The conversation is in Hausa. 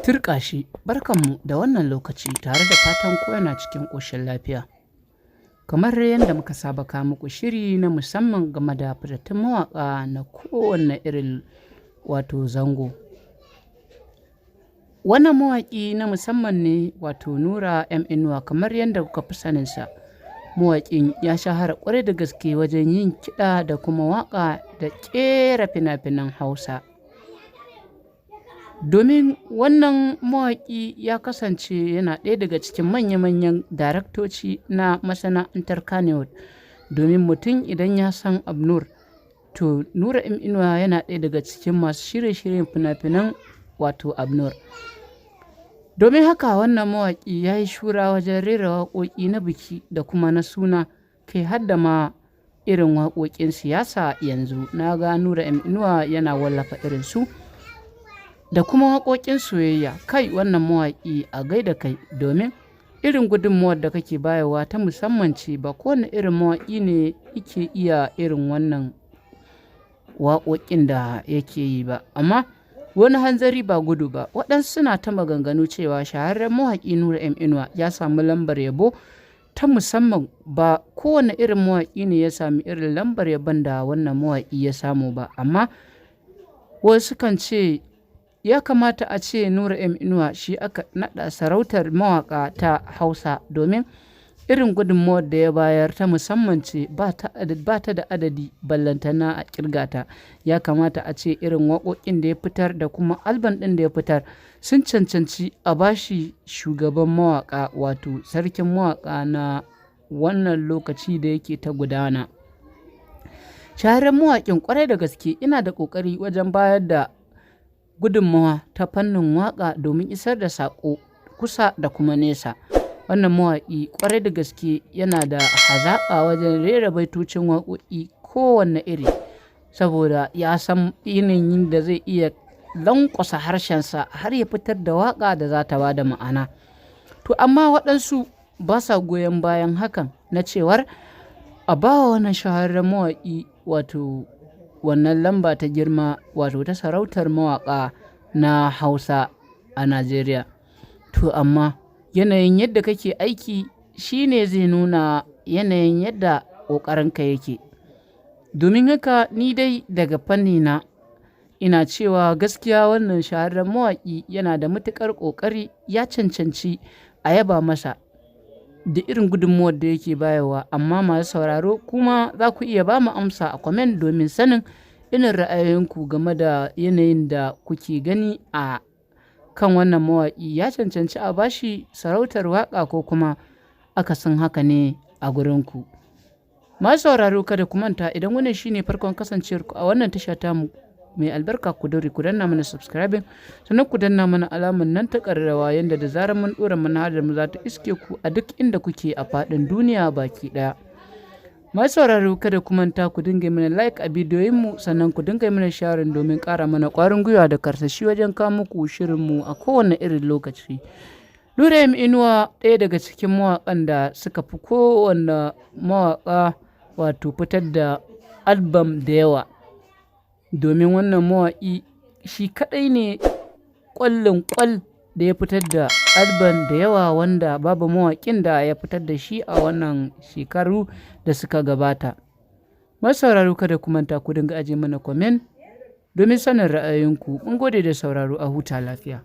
Turƙa shi, barkanmu da wannan lokaci tare da fatan kowa yana cikin ƙoshin lafiya. Kamar yadda muka saba kawo muku shiri na musamman game da fitattun mawaƙa na kowane irin zango. Wannan mawaƙi na musamman ne Nura M Inuwa, kamar yadda kuka fi saninsa. Mawaƙin ya shahara ƙwarai da gaske wajen yin kiɗa da kuma waƙa da ƙera fina-finan Hausa. Domin wannan mawaƙi ya kasance yana ɗaya daga cikin manya-manyan daraktoci na masana'antar Kannywood. Domin mutum idan ya san Abnur, to Nura M Inuwa yana ɗaya daga cikin masu shirye-shiryen fina-finan Abnur. Domin haka wannan mawaƙi ya yi shura wajen rera waƙoƙi na biki da kuma na suna, kai har da ma irin waƙoƙin siyasa. Yanzu na ga Nura M Inuwa yana wallafa irin su da kuma waƙoƙin soyayya. Kai wannan mawaƙi a gaida kai, domin irin gudunmuwar da kake bayarwa ta musamman ce. Ba kowane irin mawaƙi ne yake iya irin wannan waƙoƙin da yake yi ba, amma wani hanzari ba gudu ba. Waɗansu suna ta maganganu cewa shahararren mawaƙi Nura M Inuwa ya samu lambar yabo ta musamman. Ba kowane irin mawaƙi ne ya sami irin lambar yabon da wannan mawaƙi ya samu ba, amma wasu kan ce ya kamata a ce Nura M Inuwa shi aka naɗa sarautar mawaƙa ta Hausa, domin irin gudunmawar da ya bayar ta musamman ce, ba ta da adadi ballantana a ƙirgata. Ya kamata a ce irin waƙoƙin da ya fitar da kuma alban ɗin da ya fitar sun cancanci a bashi shugaban mawaƙa, sarkin mawaƙa na wannan lokaci da yake ta gudana. Shahararren mawaƙin ƙwarai da gaske ina da ƙoƙari wajen bayar da gudunmawa ta fannin waƙa domin isar da saƙo kusa da kuma nesa. Wannan mawaƙi ƙwarai da gaske yana da hazaƙa wajen rera baitocin waƙoƙi kowanne iri, saboda ya san yanayin da zai iya lanƙwasa harshensa har ya fitar da waƙa da za ta ba da ma'ana. To amma waɗansu ba sa goyon bayan hakan, na cewar a ba wa wannan shahararren mawaƙi wannan lamba ta girma, ta sarautar mawaƙa na Hausa a Najeriya. To amma yanayin yadda kake aiki shi ne zai nuna yanayin yadda ƙoƙarinka yake. Domin haka ni dai daga fannina ina cewa gaskiya wannan shahararren mawaƙi yana da matuƙar ƙoƙari, ya cancanci a yaba masa da irin gudunmuwar da yake bayarwa. Amma masu sauraro kuma za ku iya ba mu amsa a comment domin sanin irin ra'ayoyinku game da yanayin da kuke gani a kan wannan mawaƙi. Ya cancanci a bashi sarautar waƙa ko kuma akasin haka ne a gurinku? Masu sauraro kada ku manta, idan wannan shine farkon kasancewarku a wannan tasha tamu mai albarka, ku daure ku danna mana subscribing, sannan ku danna mana alamar nan ta ƙararrawa, yanda da zarar mun ɗora manhajar mu za ta iske ku a duk inda kuke a faɗin duniya baki ɗaya. Masu sauraro kada ku manta ku dinga mana like a bidiyoyinmu, sannan ku dinga mana sharing domin ƙara mana ƙwarin gwiwa da karsashi wajen kawo muku shirinmu a kowane irin lokaci. Nura M Inuwa ɗaya daga cikin mawaƙan da suka fi kowanne mawaƙa fitar da album da yawa. Domin wannan mawaƙi shi kaɗai ne ƙwallon ƙwal da ya fitar da album da yawa, wanda babu mawaƙin da ya fitar da shi a wannan shekaru da suka gabata. Masu sauraro kada ku manta ku dinga aje mana comment domin sanin ra'ayoyinku. Mun gode da sauraro, a huta lafiya.